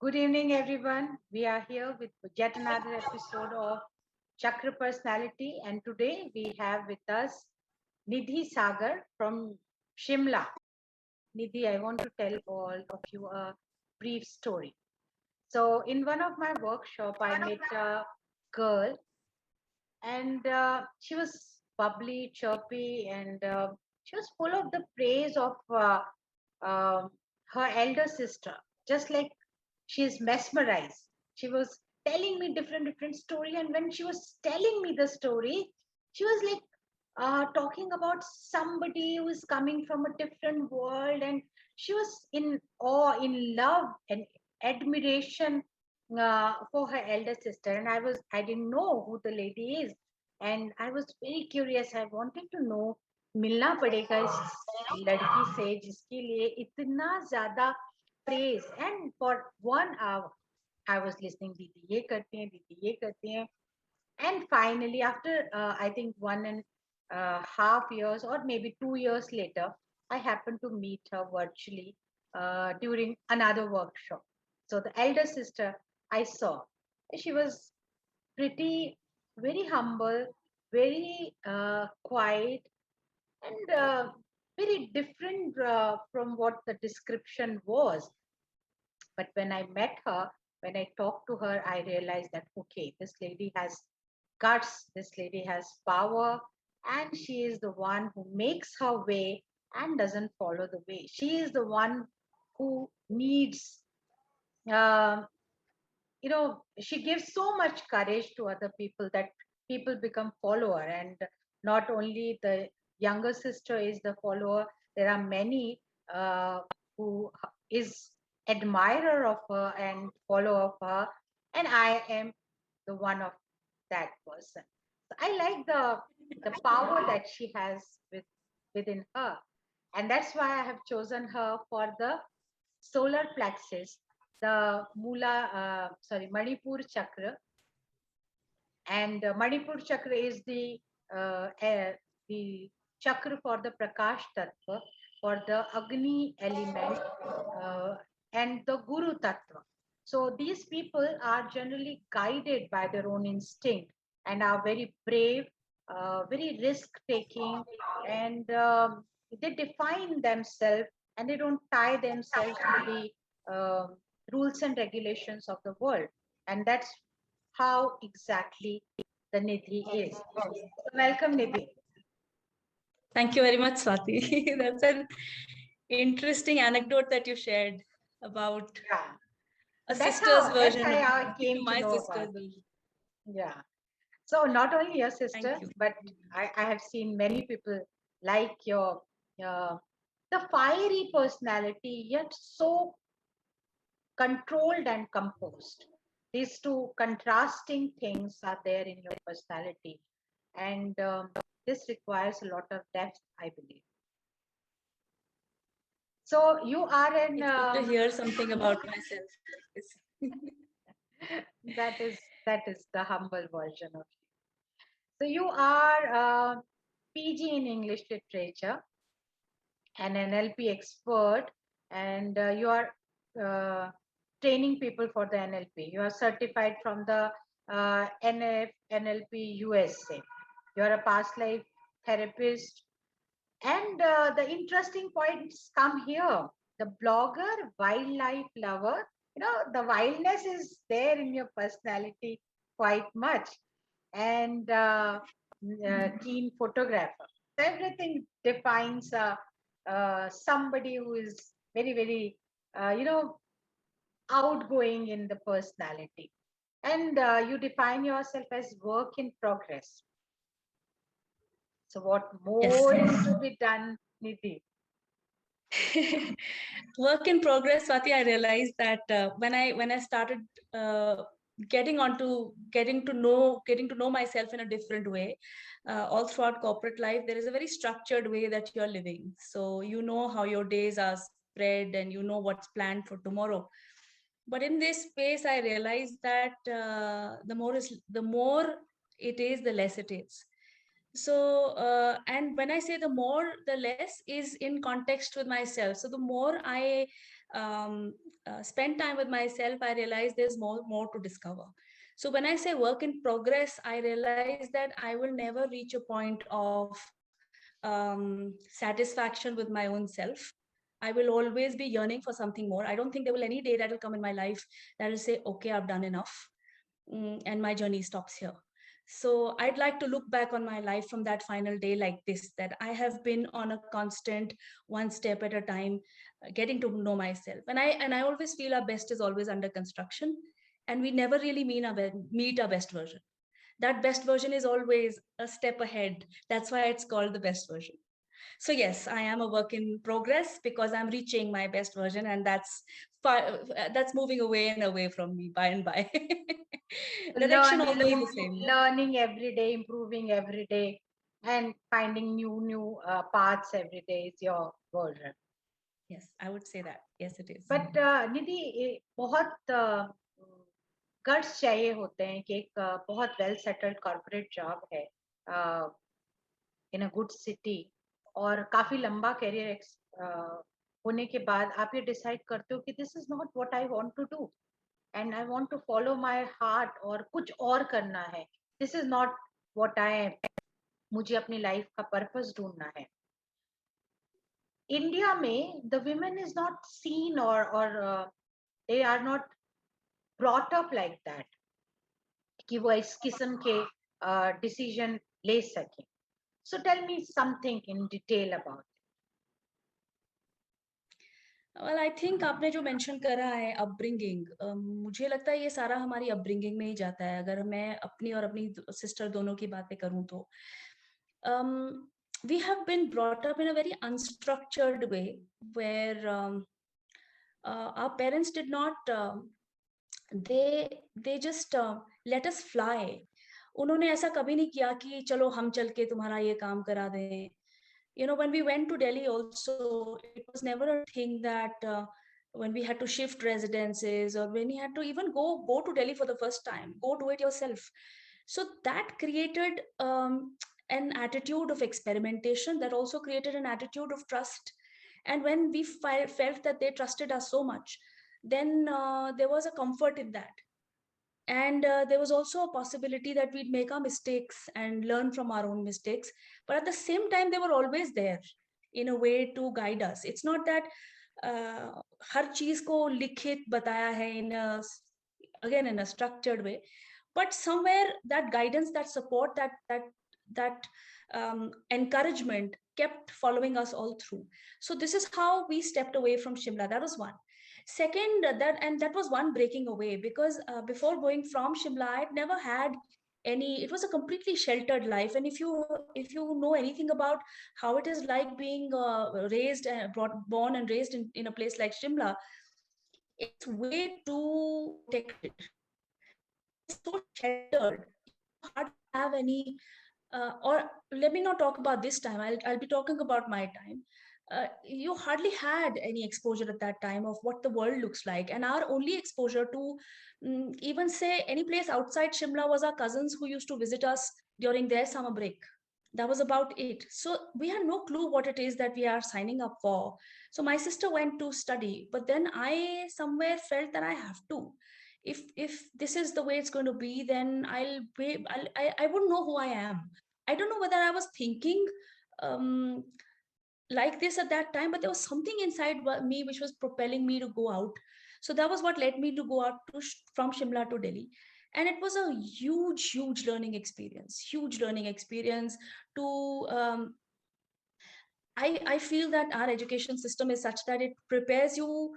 Good evening, everyone. We are here with yet another episode of Chakra Personality, and today we have with us Nidhi Sagar from Shimla. Nidhi, I want to tell all of you a brief story. So, in one of my workshop, I met a girl, and she was bubbly, chirpy, and she was full of the praise of um her elder sister, just like she's mesmerized. She was telling me different story, and when she was telling me the story, she was like talking about somebody who is coming from a different world, and she was in awe, in love, and admiration for her elder sister. And I didn't know who the lady is, and I was very curious. I wanted to know, मिलना पड़ेगा इस लड़की से जिसके लिए इतना ज्यादा praise. And for 1 hour I was listening, दीदी ये करते हैं, दीदी ये करते हैं. And finally, after I think 1.5 years or maybe 2 years later, I happened to meet her virtually during another workshop. So the elder sister I saw, she was pretty, very humble, very quiet, and very different from what the description was. But when I met her, when I talked to her, I realized that, okay, this lady has guts, this lady has power, and she is the one who makes her way and doesn't follow the way. She is the one who needs, um, she gives so much courage to other people that people become follower. And not only the younger sister is the follower, there are many who is admirer of her and follower of her, and I am the one of that person. So I like the power that she has within her, and that's why I have chosen her for the solar plexus, the Manipur chakra. And Manipur chakra is the chakra for the Prakash Tattva, for the Agni element, uh, and the Guru Tattva. So these people are generally guided by their own instinct and are very brave, very risk taking, and they define themselves, and they don't tie themselves to the rules and regulations of the world. And that's how exactly the Nidhi is. So welcome, Nidhi. Thank you very much, Swati. That's an interesting anecdote that you shared about a sister's version that's how I of came to my know sister's her. version. Yeah. So not only your sister, Thank you. but I have seen many people like your the fiery personality, yet so controlled and composed. These two contrasting things are there in your personality, and this requires a lot of depth, I believe. So you are an It's good to hear something about myself. that is the humble version of you. So you are PG in English literature, an NLP expert, and you are uh, training people for the NLP. You are certified from the NLP USA. You are a past life therapist. And the interesting points come here. The blogger, wildlife lover, the wildness is there in your personality quite much. And keen photographer. So everything defines somebody who is very, very, outgoing in the personality. And you define yourself as work in progress. So what Yes. more is to be done, Nidhi? Work in progress, Swati. I realized that when I started getting to know myself in a different way, all throughout corporate life, there is a very structured way that you're living. So you know how your days are spread, and you know what's planned for tomorrow. But in this space, I realized that the more it is, the less it is. So and when I say the more, the less is in context with myself. So the more I spend time with myself, I realize there's more to discover. So when I say work in progress, I realize that I will never reach a point of satisfaction with my own self. I will always be yearning for something more. I don't think there will any day that will come in my life that will say, okay, I've done enough, and my journey stops here. So I'd like to look back on my life from that final day like this, that I have been on a constant one step at a time, getting to know myself. And I always feel our best is always under construction, and we never really meet our best version. That best version is always a step ahead. That's why it's called the best version. So yes, I am a work in progress because I'm reaching my best version, and that's moving away and away from me by and by. Direction always the same. Learning every day, improving every day, and finding new paths every day is your version. Yes, I would say that. Yes, it is. But Nidhi बहुत guts चाहिए होते हैं कि एक बहुत well settled corporate job है इन a good city और काफी लंबा करियर होने के बाद आप ये डिसाइड करते हो कि this is not what I want to do and I want to follow my heart और कुछ और करना है. This is not what I, मुझे अपनी लाइफ का पर्पस ढूंढना है. इंडिया में the women is not seen और they are not brought up like that कि वो इस किस्म के डिसीजन ले सके. So tell me something in detail about it. Well, I think आपने जो मेंशन करा है अपब्रिंगिंग, मुझे लगता है ये सारा हमारी अपब्रिंगिंग में ही जाता है. अगर मैं अपनी और अपनी सिस्टर दोनों की बातें करूं तो we have been brought up in a very unstructured way where our parents did not they just let us fly. उन्होंने ऐसा कभी नहीं किया कि चलो हम चल के तुम्हारा ये काम करा दें. You know, when we went to Delhi also, it was never a thing that when we had to shift residences or when you had to even go to Delhi for the first time, go do it yourself. So that created an attitude of experimentation, that also created an attitude of trust. And when we felt that they trusted us so much, then there was a comfort in that. And there was also a possibility that we'd make our mistakes and learn from our own mistakes, but at the same time they were always there in a way to guide us. It's not that हर चीज को लिखित बताया है in a, again, in a structured way, but somewhere that guidance, that support, that encouragement kept following us all through. So this is how we stepped away from Shimla. That was one. Second, that was one breaking away, because before going from Shimla, I'd never had any. It was a completely sheltered life, and if you know anything about how it is like being raised and born and raised in a place like Shimla, it's way too protected. It's so sheltered. You hardly have any. Or let me not talk about this time. I'll be talking about my time. You hardly had any exposure at that time of what the world looks like, and our only exposure to even say any place outside Shimla was our cousins who used to visit us during their summer break. That was about it. So we had no clue what it is that we are signing up for. So my sister went to study, but then I somewhere felt that I have to. If this is the way it's going to be, then I wouldn't know who I am. I don't know whether I was thinking um, like this at that time, but there was something inside me which was propelling me to go out. So that was what led me to go out from Shimla to Delhi. And it was a huge learning experience, to I feel that our education system is such that it prepares you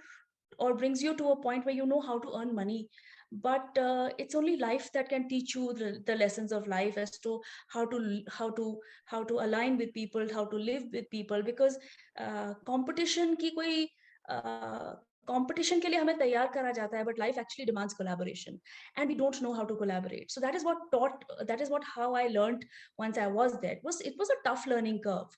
or brings you to a point where you know how to earn money, but it's only life that can teach you the lessons of life as to how to align with people, how to live with people, because competition की कोई competition के लिए हमें तैयार करा जाता है, but life actually demands collaboration, and we don't know how to collaborate. So that is what how I learned once I was there. It was a tough learning curve.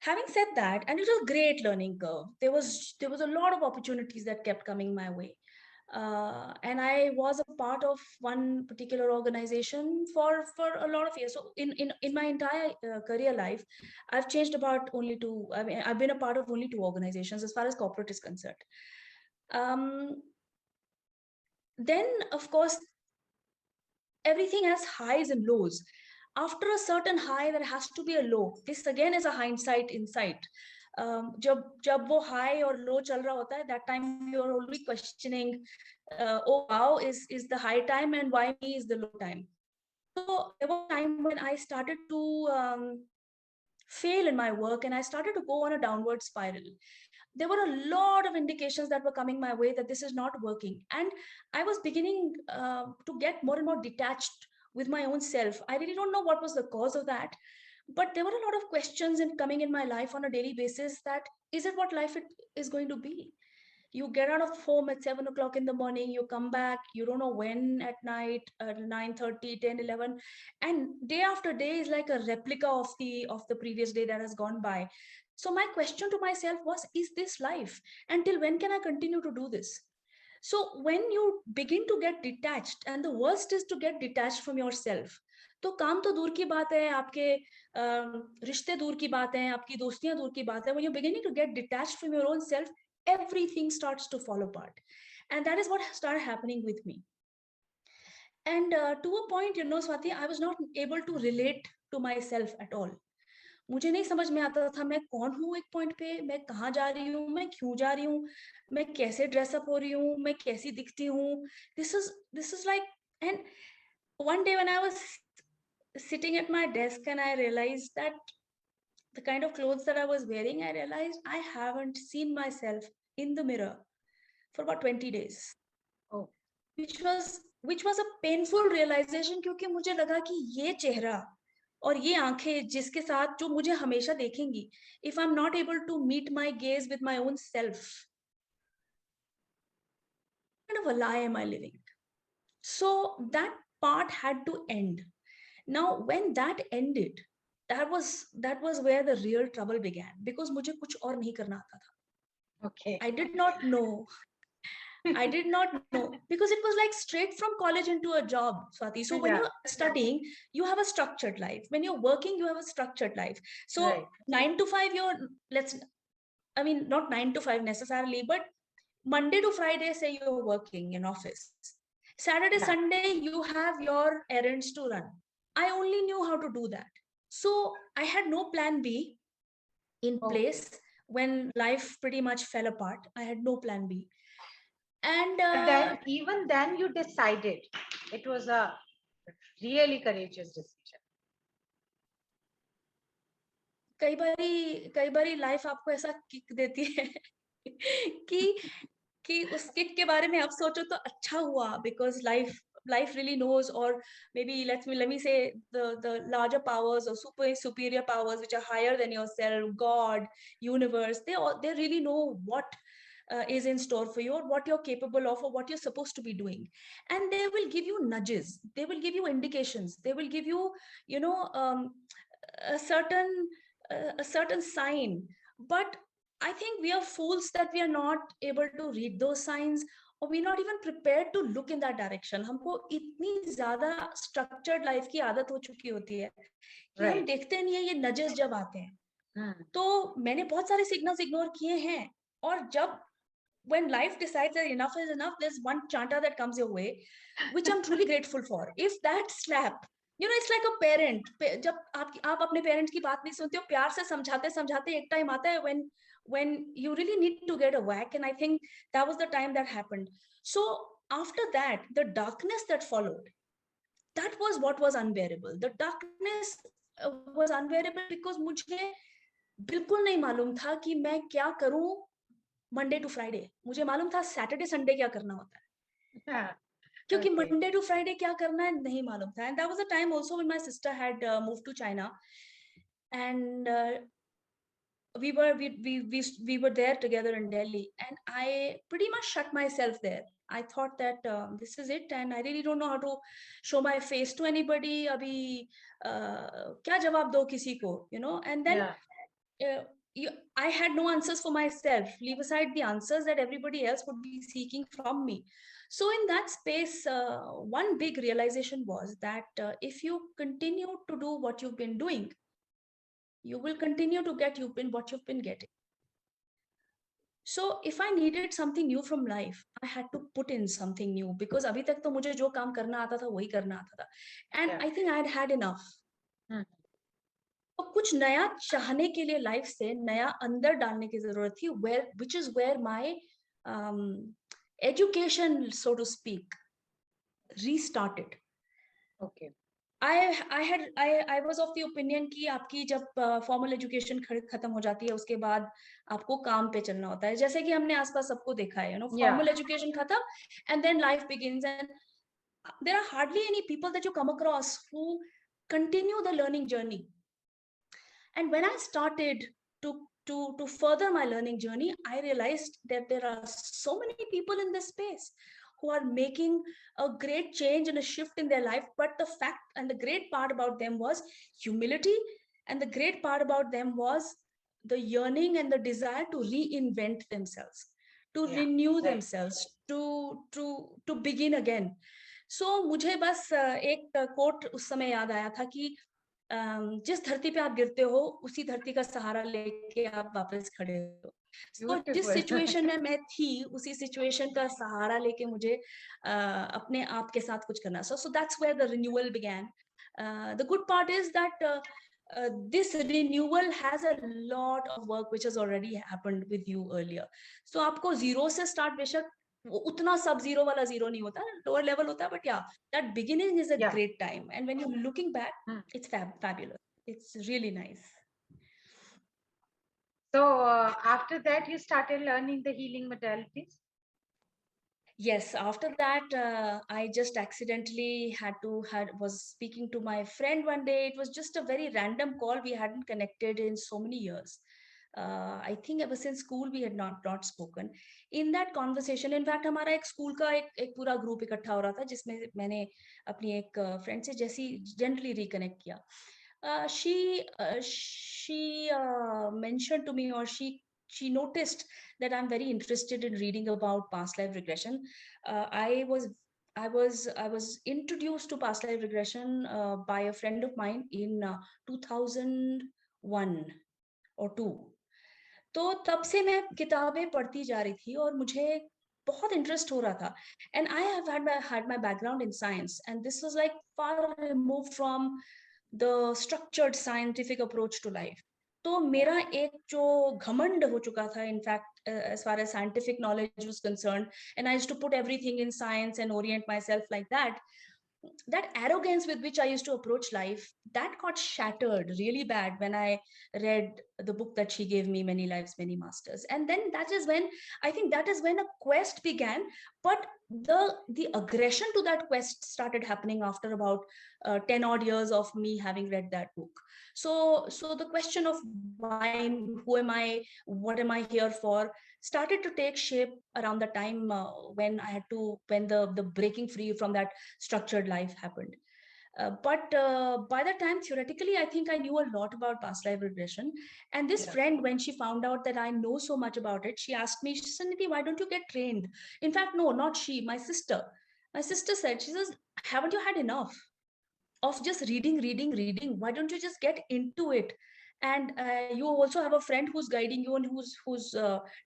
Having said that, and it was a great learning curve, there was a lot of opportunities that kept coming my way. And I was a part of one particular organization for a lot of years. So in my entire career life, I've changed about only two. I mean, I've been a part of only two organizations as far as corporate is concerned. Um, then, of course, everything has highs and lows. After a certain high, there has to be a low. This again is a hindsight insight. जब वो high और low चल रहा होता है, that time you're already questioning, oh wow, is the high time and why me is the low time. So there was a time when I started to fail in my work and I started to go on a downward spiral. There were a lot of indications that were coming my way that this is not working, and I was beginning to get more and more detached with my own self. I really don't know what was the cause of that, but there were a lot of questions in coming in my life on a daily basis, that is it what life is going to be? You get out of home at 7 o'clock in the morning, you come back, you don't know when at night, 9:30, 10, 11, and day after day is like a replica of the previous day that has gone by. So my question to myself was, is this life? Until when can I continue to do this? So when you begin to get detached, and the worst is to get detached from yourself, तो काम तो दूर की बात है, आपके रिश्ते दूर की बात है, आपकी दोस्तियां दूर की बात है, when you're beginning to get detached from your own self, everything starts to fall apart. And that is what started happening with me. And to a point, Swati, I was not able to relate to myself at all. मुझे नहीं समझ में आता था मैं कौन हूँ एक पॉइंट पे, मैं कहाँ जा रही हूँ, मैं क्यों जा रही हूँ, मैं कैसे ड्रेसअप हो रही हूँ, मैं कैसी दिखती हूँ. This is like, and one day when I was sitting at my desk and I realized that the kind of clothes that I was wearing, I realized I haven't seen myself in the mirror for about 20 days. Oh. which was a painful realization, क्योंकि मुझे लगा कि ये चेहरा और ये आंखें जिसके साथ जो मुझे हमेशा देखेंगी, if I'm not able to meet my gaze with my own self, what kind of a lie am I living? So that part had to end. Now when that ended, that was where the real trouble began, because मुझे कुछ और नहीं करना आता था. Okay. I did not know because it was like straight from college into a job, Swati. So when Yeah. you're studying, you have a structured life. When you're working, you have a structured life. So Right. 9 to 5, not 9 to 5 necessarily, but Monday to Friday, say you're working in office. Saturday, Yeah. Sunday, you have your errands to run. I only knew how to do that. So I had no plan B in place. Okay. When life pretty much fell apart, I had no plan B. And But then, even then, you decided. It was a really courageous decision. कई बारी life आपको ऐसा kick देती है कि उस kick के बारे में आप सोचो तो अच्छा हुआ, because life really knows, or maybe let me say, the larger powers or superior powers which are higher than yourself, God, universe, they really know what is in store for you, or what you're capable of, or what you're supposed to be doing. And they will give you nudges, they will give you indications, they will give you, you know a certain sign. But I think we are fools that we are not able to read those signs, or we're not even prepared to look in that direction. हमको इतनी ज़्यादा structured life की आदत हो चुकी होती है कि हम Right. देखते नहीं है ये nudges जब आते हैं. तो मैंने बहुत सारे signals ignore किए हैं, और जब when life decides that enough is enough, there's one chanta that comes your way, which I'm truly grateful for. If that slap, it's like a parent. जब आप अपने parents की बात नहीं सुनते हो, प्यार से समझाते समझाते एक time आता है when you really need to get a whack, and I think that was the time that happened. So after that, the darkness that followed, that was what was unbearable. The darkness was unbearable because मुझे बिल्कुल नहीं मालूम था कि मैं क्या करूं Monday to Friday. मुझे मालूम था सैटरडे संडे क्या करना होता है, क्योंकि Okay. मंडे टू फ्राइडे क्या करना है नहीं मालूम था. And that was a time also when my sister had moved to China, and we were there together in Delhi, and I pretty much shut myself there. I thought that this is it, and I really don't know how to show my face to anybody. Abhi क्या जवाब दो किसी को, and then Yeah. I had no answers for myself, leave aside the answers that everybody else would be seeking from me. So in that space, one big realization was that if you continue to do what you've been doing, you will continue to get what you've been getting. So if I needed something new from life, I had to put in something new, because अभी तक तो मुझे जो काम करना आता था वही करना आता था, and I think I had had enough. तो कुछ नया चाहने के लिए लाइफ से नया अंदर डालने की जरूरत थी, which is where my education, so to speak, restarted. Okay. I was of the opinion कि आपकी जब फॉर्मल एजुकेशन खत्म हो जाती है, उसके बाद आपको काम पे चलना होता है, जैसे कि हमने आसपास सबको देखा है, फॉर्मल एजुकेशन खत्म and then life begins, and there are hardly any people that you come across who continue the learning journey. And when I started to further my learning journey, I realized that there are so many people in this space who are making a great change and a shift in their life. But the fact and the great part about them was humility, and the great part about them was the yearning and the desire to reinvent themselves, to renew themselves, to begin again. So मुझे बस एक coat उस समय याद आया था कि जिस धरती पे आप गिरते हो, उसी धरती का सहारा लेके आप वापस खड़े हो. तो जिस सिचुएशन में मैं थी, उसी सिचुएशन का सहारा लेके मुझे अपने आप के साथ कुछ करना. So that's where the renewal began. The good part is that this renewal has a lot of work which has already happened with you earlier. So आपको zero से start, बेशक उतना सब zero वाला zero नहीं होता, lower level होता है, but yeah, that beginning is a great time, and when you're looking back, it's fabulous. It's really nice. So after that, you started learning the healing modalities? Yes, after that, I just accidentally was speaking to my friend one day. It was just a very random call. We hadn't connected in so many years. I think ever since school we had not spoken. In that conversation, in fact, हमारा एक school का एक पूरा group इकट्ठा हो रहा था, जिसमें मैंने अपनी एक friend से जैसी gently reconnect किया. She mentioned to me, or she noticed that I'm very interested in reading about past life regression. I was introduced to past life regression by a friend of mine in 2001 or 2. तो तब से मैं किताबें पढ़ती जा रही थी और मुझे बहुत इंटरेस्ट हो रहा था. And I have had my background in science, and this was like far removed from the structured scientific approach to life. तो मेरा एक जो घमंड हो चुका था, in fact, as far as scientific knowledge was concerned, and I used to put everything in science and orient myself like that, that arrogance with which I used to approach life, that got shattered really bad when I read the book that she gave me, Many Lives, Many Masters. And then that is when a quest began. But the aggression to that quest started happening after about 10 odd years of me having read that book. So the question of why, who am I, what am I here for, started to take shape around the time when the breaking free from that structured life happened. But by the time, theoretically, I think I knew a lot about past life regression. And this friend, when she found out that I know so much about it, she asked me, she said, Nidhie, why don't you get trained? In fact, no, not she, my sister. My sister said, she says, haven't you had enough of just reading? Why don't you just get into it? And you also have a friend who's guiding you and who's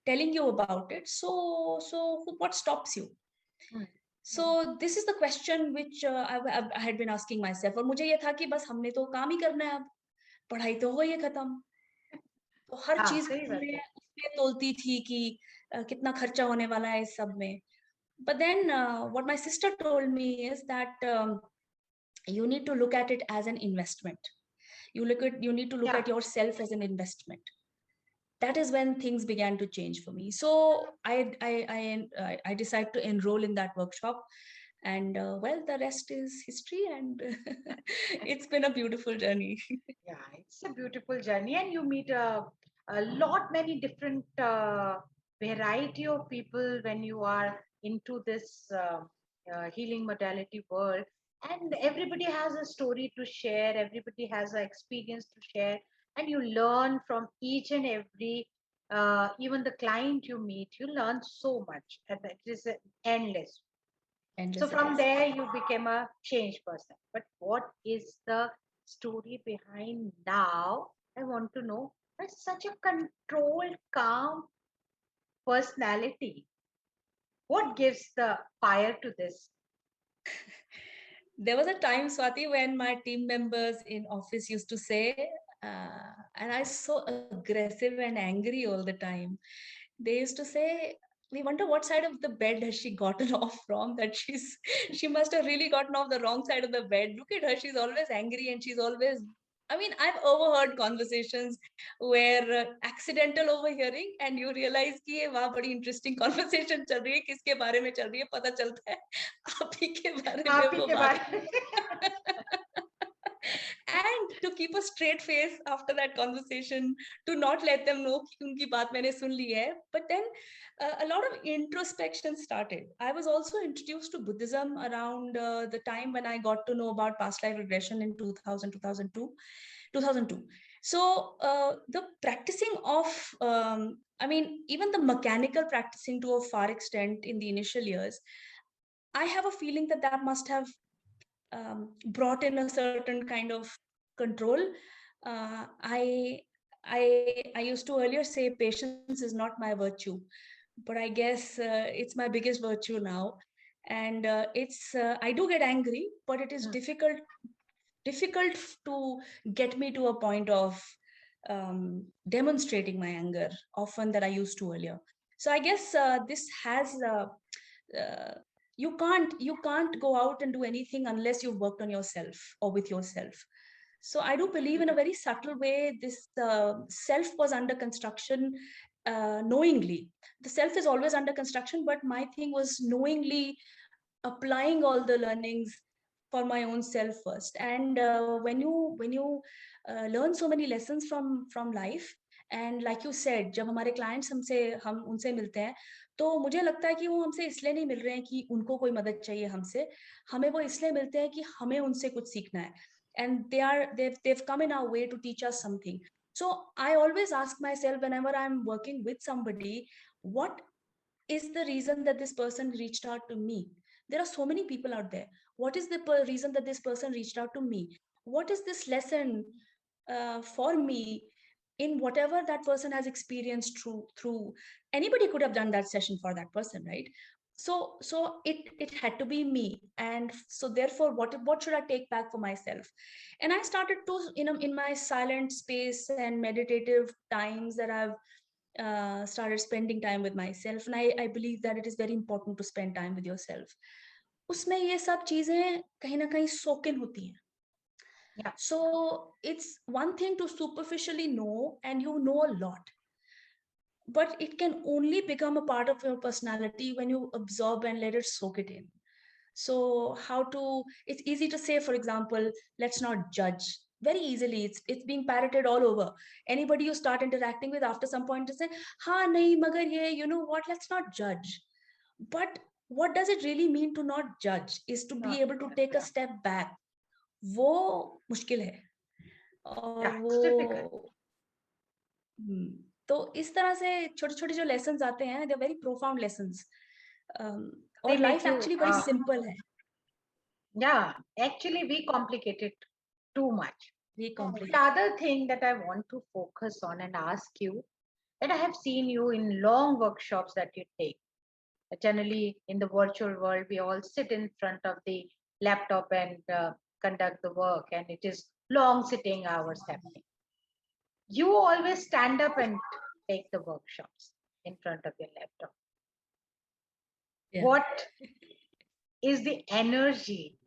telling you about it. So what stops you? So this is the question which I had been asking myself. और मुझे ये था कि बस हमने तो काम ही करना है, अब पढ़ाई तो हो ही खत्म. तो हर चीज मैं उसमें तोलती थी कि कितना खर्चा होने वाला है इस सब में. But then what my sister told me is that you need to look at it as an investment. You need to look at yourself as an investment. That is when things began to change for me. So I decided to enroll in that workshop, and well, the rest is history, and it's been a beautiful journey. Yeah, it's a beautiful journey, and you meet many different variety of people when you are into this healing modality world, and everybody has a story to share, everybody has an experience to share, and you learn from each and every even the client you meet, you learn so much, and it is endless. So Endless it from is. there, you became a changed person. But what is the story behind now? I want to know. That's such a controlled, calm personality. What gives the fire to this? There was a time, Swati, when my team members in office used to say, and I was so aggressive and angry all the time. They used to say, "We wonder what side of the bed has she gotten off from? That she must have really gotten off the wrong side of the bed. Look at her; she's always angry and she's always." I mean, I've overheard conversations where accidental overhearing, and you realize कि ये वाह बड़ी interesting conversation चल रही है, किसके बारे में चल रही है, पता चलता है आप ही के बारे में आप ही वो के बात बारे में and to keep a straight face after that conversation, to not let them know कि उनकी बात मैंने सुन ली है. But then a lot of introspection started. I was also introduced to Buddhism around the time when I got to know about past life regression in 2000, 2002. So the practicing of, I mean, even the mechanical practicing to a far extent in the initial years, I have a feeling that that must have brought in a certain kind of control. Uh, I I used to earlier say patience is not my virtue, but I guess it's my biggest virtue now. And it's I do get angry, but it is Hmm. difficult to get me to a point of demonstrating my anger often that I used to earlier. So I guess this has uh, you can't go out and do anything unless you've worked on yourself or with yourself. So I do believe in a very subtle way this self was under construction knowingly. The self is always under construction, but my thing was knowingly applying all the learnings for my own self first. And when you learn so many lessons from life, and like you said, जब हमारे clients हम उनसे मिलते हैं, तो मुझे लगता है कि वो हमसे इसलिए नहीं मिल रहे हैं कि उनको कोई मदद चाहिए हमसे, हमें वो इसलिए मिलते हैं कि हमें उनसे कुछ सीखना है. And they've come in our way to teach us something. So I always ask myself whenever I'm working with somebody, what is the reason that this person reached out to me? There are so many people out there. What is the reason that this person reached out to me? What is this lesson for me in whatever that person has experienced through anybody could have done that session for that person, right? So it had to be me, and so therefore what should I take back for myself? And I started to, in my silent space and meditative times that I've started spending time with myself. And I believe that it is very important to spend time with yourself. उसमें ये सब चीजें कहीं ना कहीं soak in होती हैं. Yeah. So it's one thing to superficially know, and you know a lot, but it can only become a part of your personality when you absorb and let it soak it in. So how to, it's easy to say, for example, let's not judge very easily. It's being parroted all over. Anybody you start interacting with, after some point to say, ha nahi magar ye, you know what, let's not judge. But what does it really mean to not judge? Is to be Not, able to take a step back. वो मुश्किल है. और yeah, it's difficult. वो तो इस तरह से छोटे छोटे जो लेसन्स आते हैं, they very profound lessons. They और make लाइफ you, एक्चुअली बड़ी सिंपल है. yeah, actually, we complicate it too much. ये The complicate. other thing that I want to focus on and ask you, that I have seen you in long workshops that you take. Generally, in the virtual world, we all sit in front of the laptop and conduct the work, and it is long sitting hours happening. You always stand up and take the workshops in front of your laptop. Yeah. What is the energy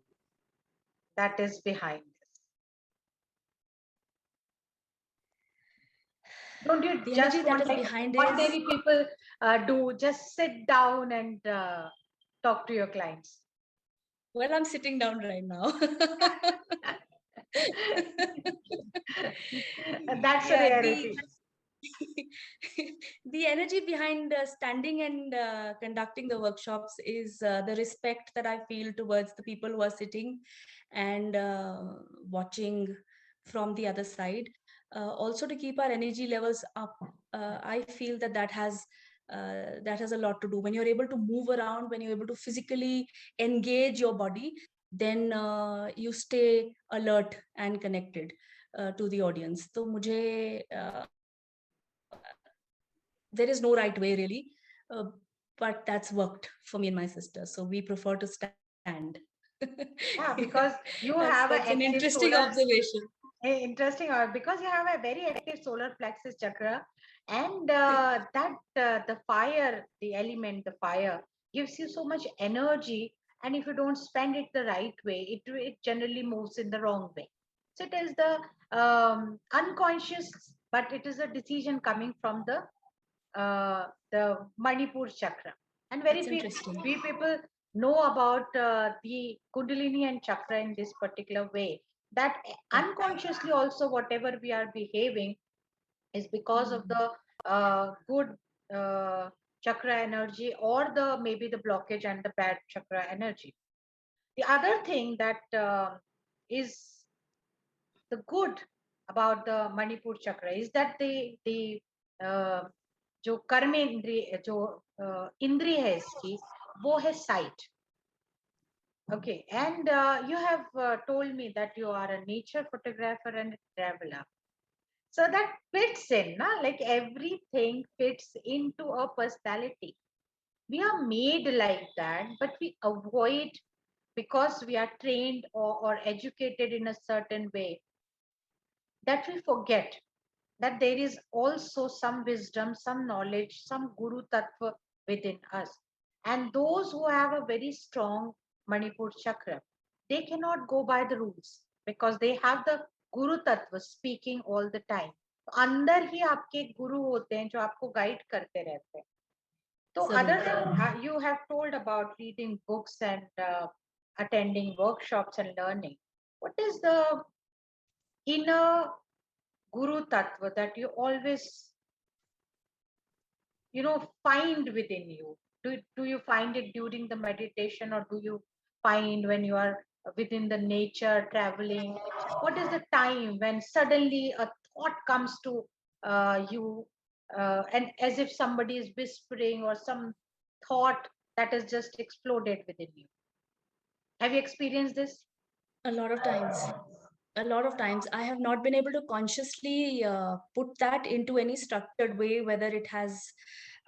that is behind this? Don't you The energy just that want, is like behind is, ordinary people do, just sit down and talk to your clients? well, I'm sitting down right now. That's a Yeah, the rarity. the energy behind standing and conducting the workshops is the respect that I feel towards the people who are sitting and watching from the other side. Also, to keep our energy levels up, I feel that that has That has a lot to do. When you're able to move around, when you're able to physically engage your body, then you stay alert and connected to the audience. So mujhe, there is no right way really, uh, but that's worked for me and my sister. So we prefer to stand. Yeah, because you have an That's an active interesting solar. observation. Interesting, because you have a very active solar plexus chakra, and that the fire, the element, the fire gives you so much energy, and if you don't spend it the right way, it generally moves in the wrong way. So it is the unconscious, but it is a decision coming from the Manipur chakra, and very That's interesting. few people know about the Kundalini and chakra in this particular way. That Yeah. unconsciously also whatever we are behaving is because of Mm. the good chakra energy, or the maybe the blockage and the bad chakra energy. The other thing that is the good about the Manipur chakra is that the uh, जो कर्म इंद्रिय जो इंद्रिय है इसकी वो है sight. Okay, and you have told me that you are a nature photographer and a traveler, so that fits in, na? Like everything fits into a personality. We are made like that, but we avoid, because we are trained or educated in a certain way, that we forget that there is also some wisdom, some knowledge, some Guru Tattva within us. And those who have a very strong Manipur chakra, they cannot go by the rules because they have the Guru Tattva speaking all the time. अंदर ही आपके एक गुरु होते हैं जो आपको guide करते रहते हैं. So other Zarur. than you have told about reading books and attending workshops and learning, what is the inner Guru Tattva that you always, find within you? Do you find it during the meditation, or do you find when you are within the nature traveling? What is the time when suddenly a thought comes to you, and as if somebody is whispering, or some thought that has just exploded within you? Have you experienced this? A lot of times. A lot of times I have not been able to consciously put that into any structured way, whether it has,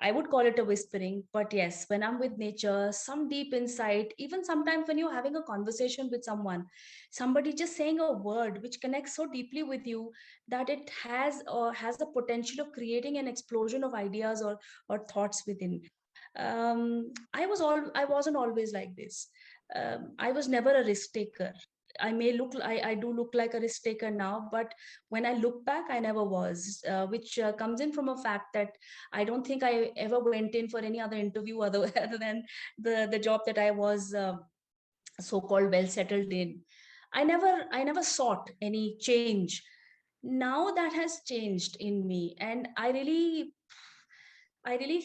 I would call it a whispering. But yes, when I'm with nature, some deep insight, even sometimes when you're having a conversation with someone, somebody just saying a word which connects so deeply with you that it has the potential of creating an explosion of ideas or thoughts within. I wasn't always like this. I was never a risk taker. I do look like a risk taker now, but when I look back, I never was, which comes in from a fact that I don't think I ever went in for any other interview other, other than the job that I was so-called well settled in. I never sought any change. Now that has changed in me, and I really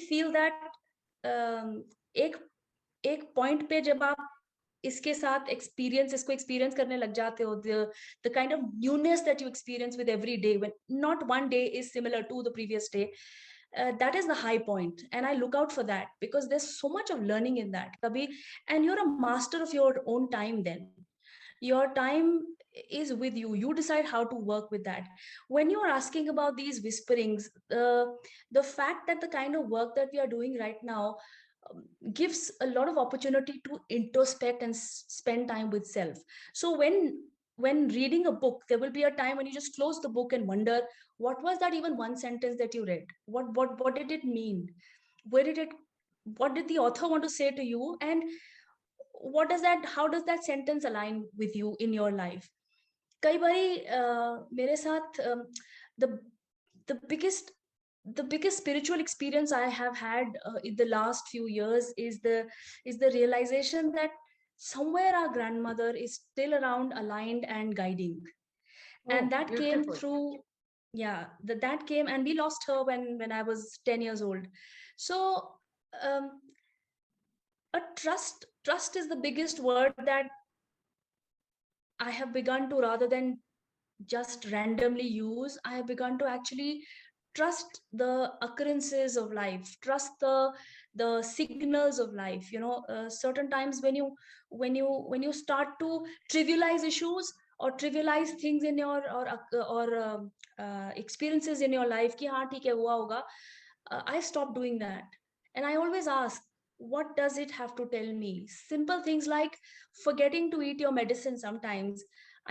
feel that एक एक point पे जब आप इसके साथ इसको experience करने लग जाते हो, the kind of newness that you experience with every day, when not one day is similar to the previous day, that is the high point, and I look out for that because there's so much of learning in that kabhi. And you're a master of your own time. Then your time is with you. You decide how to work with that. When you're asking about these whisperings, the fact that the kind of work that we are doing right now gives a lot of opportunity to introspect and spend time with self. So when reading a book, there will be a time when you just close the book and wonder, what was that even one sentence that you read? What did it mean? Where did it What did the author want to say to you? And how does that sentence align with you in your life? कई बारी मेरे साथ the the biggest spiritual experience I have had in the last few years is the realization that somewhere our grandmother is still around, aligned and guiding. And Oh, that came beautiful. through, yeah, that came, and we lost her when I was 10 years old. So um, a trust is the biggest word that I have begun to, rather than just randomly use, I have begun to actually trust the occurrences of life, trust the signals of life. Certain times when you start to trivialize issues or trivialize things in your or experiences in your life ki haan theek hai hua hoga, I stopped doing that. And I always ask, what does it have to tell me? Simple things like forgetting to eat your medicine sometimes.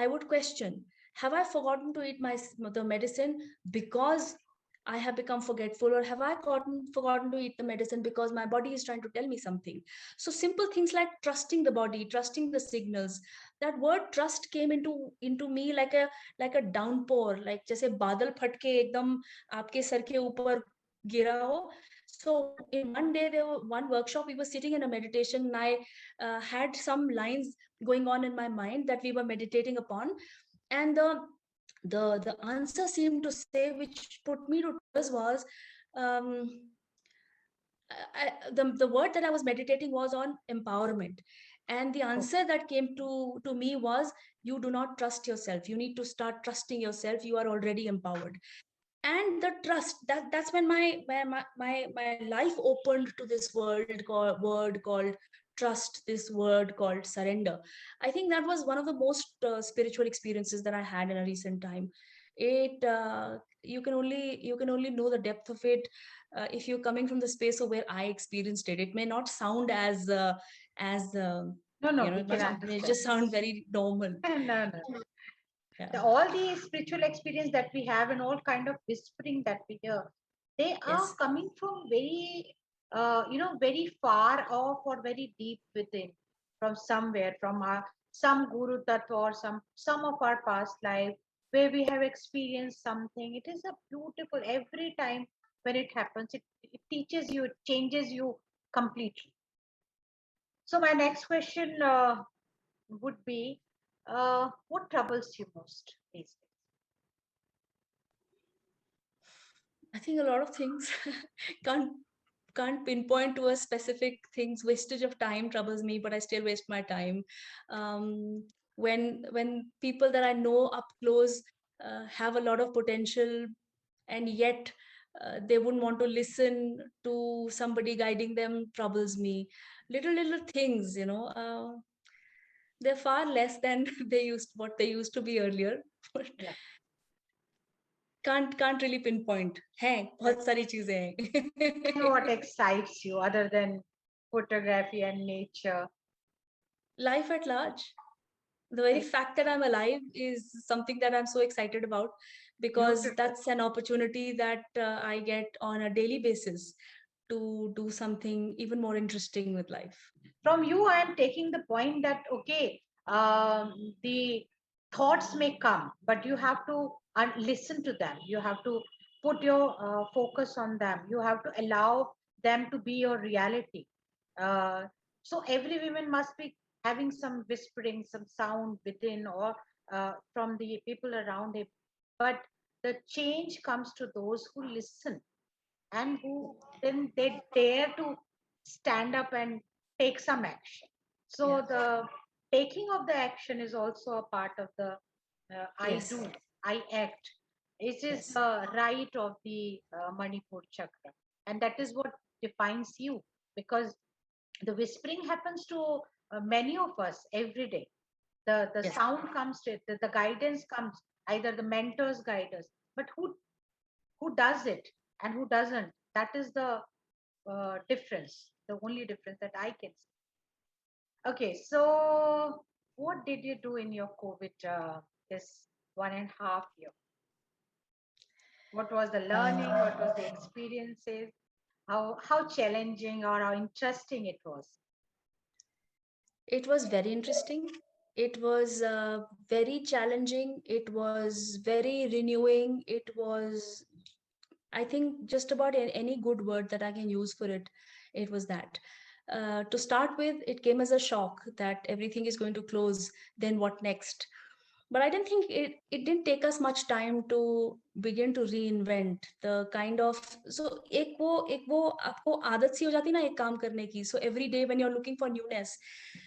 I would question, have I forgotten to eat the medicine because I have become forgetful, or have I forgotten to eat the medicine because my body is trying to tell me something? So simple things like trusting the body, trusting the signals. That word trust came into me like a downpour, like जैसे बादल फट के एकदम आपके sir के ऊपर gira ho. So in one day, there were one workshop, we were sitting in a meditation, and I had some lines going on in my mind that we were meditating upon. And the answer seemed to say, which put me to tears, was um, the word that I was meditating was on empowerment. And the answer that came to me was, you do not trust yourself, you need to start trusting yourself, you are already empowered. And the trust, that's when my life opened to this word called trust, this word called surrender. I think that was one of the most spiritual experiences that I had in a recent time. It You can only know the depth of it if you're coming from the space of where I experienced it. It may not sound as No, no, we can it may understand. just sound very normal. No, no. Yeah. All the spiritual experience that we have and all kind of whispering that we hear, they are Yes. coming from very, very far off or very deep within, from somewhere, from our some guru tattva or some of our past life where we have experienced something. It is a beautiful every time when it happens. It teaches you, it changes you completely. So my next question would be, what troubles you most these days? I think a lot of things. can't can't pinpoint to a specific things. Wastage of time troubles me, but I still waste my time. When people that I know up close have a lot of potential, and yet they wouldn't want to listen to somebody guiding them, troubles me. Little things, they're far less than they used to be earlier. But Yeah. can't really pinpoint. हैं बहुत सारी चीजें And हैं. what excites you other than photography and nature? Life at large. The very Like, fact that I'm alive is something that I'm so excited about, because beautiful. that's an opportunity that I get on a daily basis to do something even more interesting with life. From you, I am taking the point that okay, the thoughts may come, but you have to listen to them. You have to put your focus on them. You have to allow them to be your reality. uh, so every woman must be having some whispering, some sound within, or from the people around him. But the change comes to those who listen, and who then they dare to stand up and take some action. Yeah. So the taking of the action is also a part of the I Yes. do, I act. It is Yes. the right of the Manipur chakra, and that is what defines you, because the whispering happens to many of us every day. The Yes. sound comes to it, the guidance comes, either the mentors guide us, but who does it and who doesn't, that is the difference, the only difference that I can see. Okay, so what did you do in your COVID this 1.5 year? What was the learning? What was the experiences? How challenging or how interesting it was? It was very interesting. It was very challenging. It was very renewing. It was, I think, just about any good word that I can use for it, it was that. To start with, it came as a shock that everything is going to close. Then what next? but I didn't think it didn't take us much time to begin to reinvent the kind of, so एक वो आपको आदत सी हो जाती है ना एक काम करने की, so every day when you're looking for newness,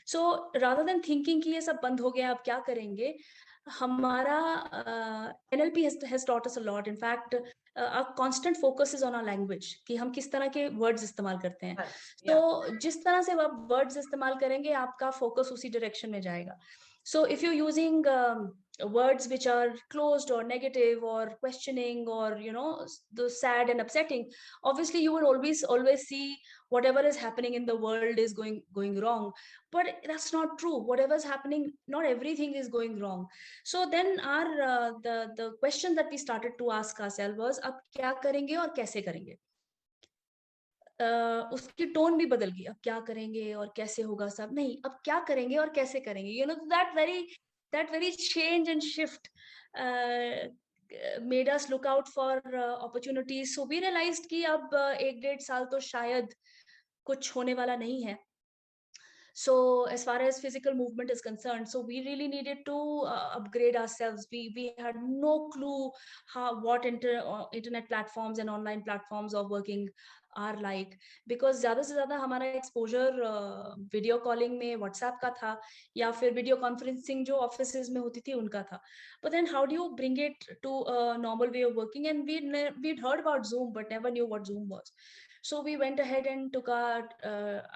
so rather than thinking कि ये सब बंद हो गया अब क्या करेंगे, हमारा NLP has taught us a lot. In fact, our constant focus is on our language, कि हम किस तरह के words इस्तेमाल करते हैं. Yeah. तो जिस तरह से आप words इस्तेमाल करेंगे आपका focus उसी direction में जाएगा. So if you're using words which are closed or negative or questioning or the sad and upsetting, obviously you will always see whatever is happening in the world is going wrong. But that's not true. Whatever is happening, not everything is going wrong. So then our the question that we started to ask ourselves was, अब क्या करेंगे और कैसे करेंगे. उसकी tone भी बदल गई, अब क्या करेंगे और कैसे होगा सब नहीं, अब क्या करेंगे और कैसे करेंगे, that very change and shift made us look out for opportunities. So we realized कि अब 1-1.5 साल तो शायद कुछ होने वाला नहीं है. So as far as physical movement is concerned, so we really needed to upgrade ourselves. We had no clue what internet platforms and online platforms of working are like, because ज़्यादा से ज़्यादा हमारा exposure video calling में WhatsApp का था या फिर video conferencing जो offices में होती थी उनका था. But then how do you bring it to a normal way of working? And we'd heard about Zoom but never knew what Zoom was. So we went ahead and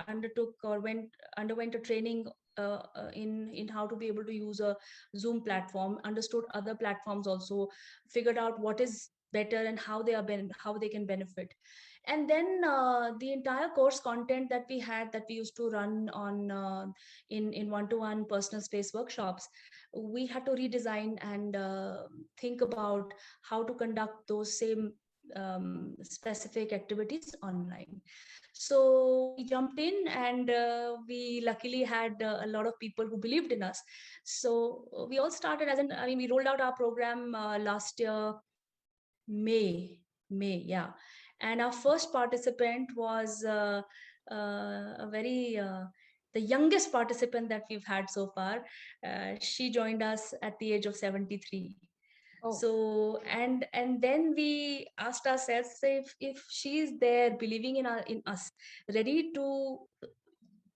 underwent a training in how to be able to use a Zoom platform, understood other platforms also, figured out what is better and how they can benefit. And then the entire course content that we used to run on in one-to-one personal space workshops, we had to redesign and think about how to conduct those same specific activities online. So we jumped in and we luckily had a lot of people who believed in us. So we all started we rolled out our program last year, May, yeah. And our first participant was the youngest participant that we've had so far. She joined us at the age of 73. Oh. So and then we asked ourselves, if she's there believing in us, ready to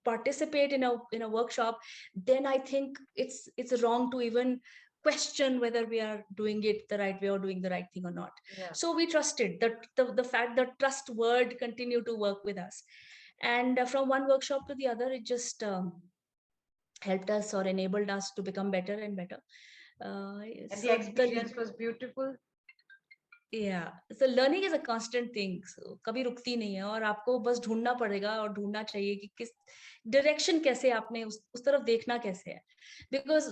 participate in a workshop, then I think it's wrong to even question whether we are doing it the right way or doing the right thing or not. Yeah. So we trusted that the fact that trust word continued to work with us, and from one workshop to the other, it just helped us or enabled us to become better and better. And the experience was beautiful. Yeah, so learning is a constant thing. So कभी रुकती नहीं है और आपको बस ढूंढना पड़ेगा और ढूंढना चाहिए कि किस direction कैसे आपने उस तरफ देखना कैसे है. Because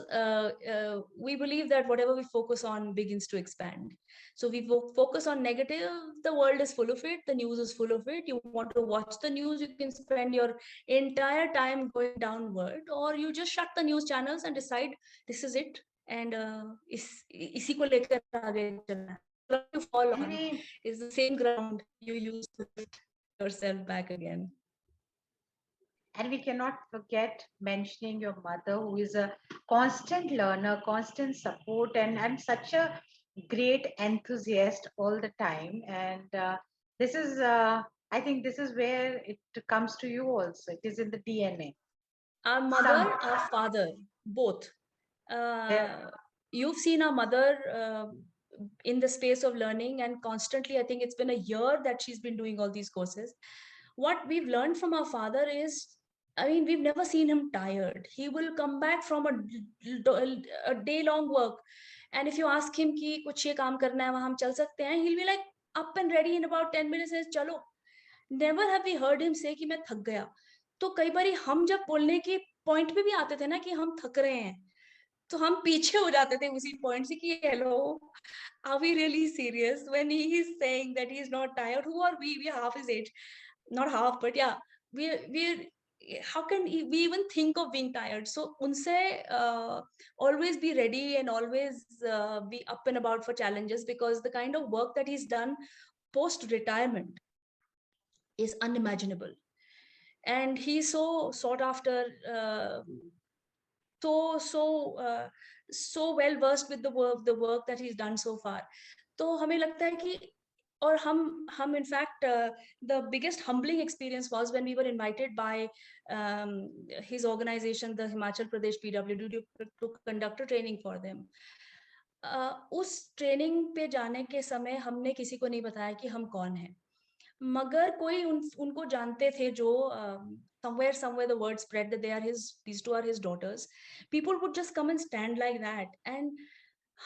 we believe that whatever we focus on begins to expand. So we focus on negative, the world is full of it, the news is full of it. You want to watch the news, you can spend your entire time going downward, or you just shut the news channels and decide this is it, and इसी को लेकर आगे चलना है. You fall on is the same ground you use to lift yourself back again. And we cannot forget mentioning your mother, who is a constant learner, constant support, and such a great enthusiast all the time. And this is, I think, this is where it comes to you also. It is in the DNA. Our mother, our father, both. You've seen our mother in the space of learning, and constantly, I think it's been a year that she's been doing all these courses. What we've learned from our father is, we've never seen him tired. He will come back from a day-long work, and if you ask him कि कुछ ये काम करना है, वहाँ हम चल सकते हैं, he'll be like up and ready in about 10 minutes. Says चलो. Never have we heard him say कि मैं थक गया. तो कई बारी हम जब बोलने के पॉइंट पे भी आते थे ना कि हम थक रहे हैं, तो हम पीछे हो जाते थे उसी पॉइंट से कि hello, are we really serious when he is saying that he is not tired? Who are we? We are half his age, not half, but yeah, we how can we even think of being tired? So unse always be ready and always be up and about for challenges, because the kind of work that he's done post retirement is unimaginable. And he's so sought after so well versed with the work that he's done so far. तो हमें लगता है कि और हम in fact the biggest humbling experience was when we were invited by his organization, the Himachal Pradesh PWD, to conduct a training for them. उस training पे जाने के समय हमने किसी को नहीं बताया कि हम कौन हैं, मगर कोई उनको जानते थे जो somewhere the word spread that these two are his daughters. People would just come and stand like that, and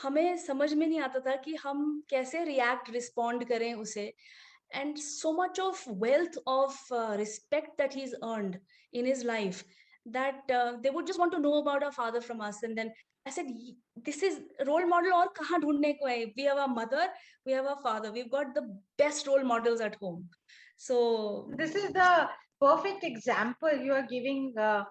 हमें समझ में नहीं आता था कि हम कैसे respond करें उसे. And so much of wealth of respect that he's earned in his life, that they would just want to know about our father from us. And then I said, this is role model और कहाँ ढूंढने को है? We have a mother, we have a father, we've got the best role models at home. So this is the perfect example you are giving the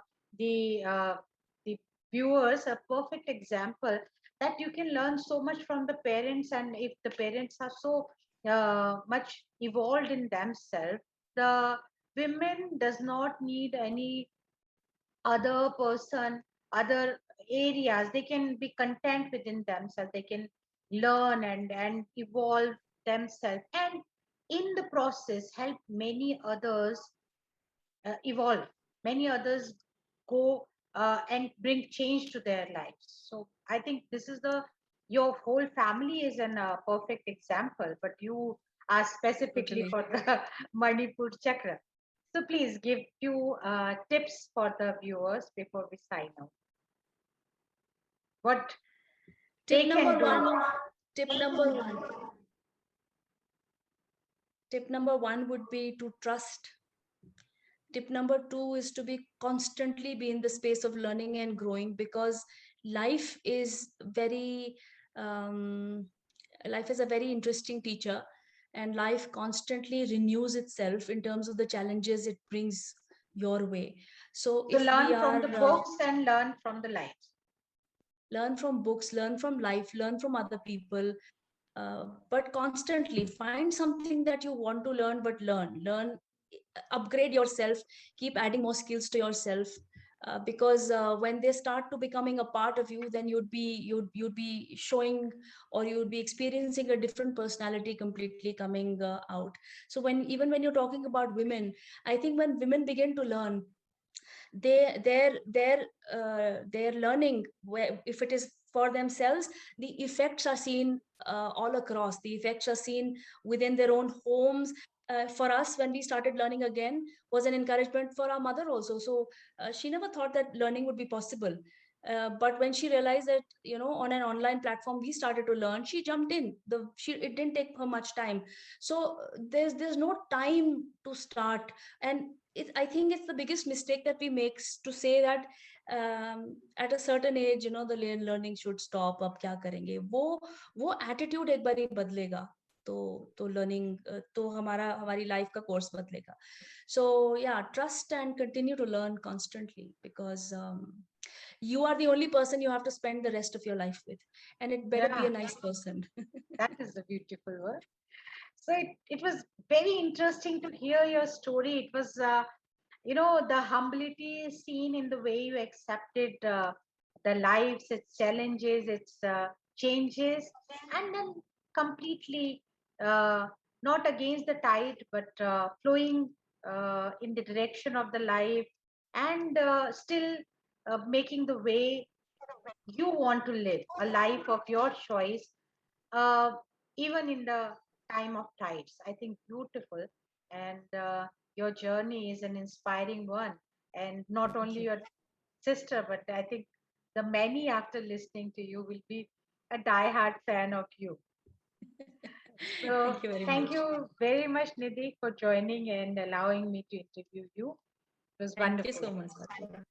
viewers, a perfect example that you can learn so much from the parents. And if the parents are so much evolved in themselves, the women does not need any other person, other areas. They can be content within themselves. They can learn and evolve themselves, and in the process help many others evolve. Many others go and bring change to their lives. So I think this is the your whole family is an perfect example, but you are specifically totally. for the Manipur Chakra. So please give few tips for the viewers before we sign out. What Tip they number can do. one. Tip number one. Tip number one would be to trust. Tip number two is to constantly be in the space of learning and growing, because life is very life is a very interesting teacher, and life constantly renews itself in terms of the challenges it brings your way. So So if we learn from are the books and learn from the life. learn from books, learn from life, learn from other people, but constantly find something that you want to learn, but learn, upgrade yourself, keep adding more skills to yourself, because when they start to becoming a part of you, then you'd be showing, or you would be experiencing a different personality completely coming out. So even when you're talking about women, I think when women begin to learn, their learning, where if it is for themselves, the effects are seen all across. The effects are seen within their own homes. For us, when we started learning again, was an encouragement for our mother also. So she never thought that learning would be possible, but when she realized that, on an online platform we started to learn, she jumped in. It didn't take her much time. So there's no time to start. And I think it's the biggest mistake that we make, to say that at a certain age, the learning should stop. अब क्या करेंगे? वो attitude एक बारी बदलेगा, तो learning, तो हमारी life का course बदलेगा. So yeah, trust and continue to learn constantly, because you are the only person you have to spend the rest of your life with, and it better be a nice person. That is a beautiful word. So it was very interesting to hear your story. It was, the humility is seen in the way you accepted the lives, its challenges, its changes, and then completely not against the tide, but flowing in the direction of the life, and still making the way you want to live a life of your choice, uh, even in the time of tides. I think beautiful. And your journey is an inspiring one. And not Thank only you. your sister, but I think the many after listening to you will be a die-hard fan of you. So Thank you very thank much. you very much, Nidhi, for joining and allowing me to interview you. It was Thank you wonderful. so much, Swati.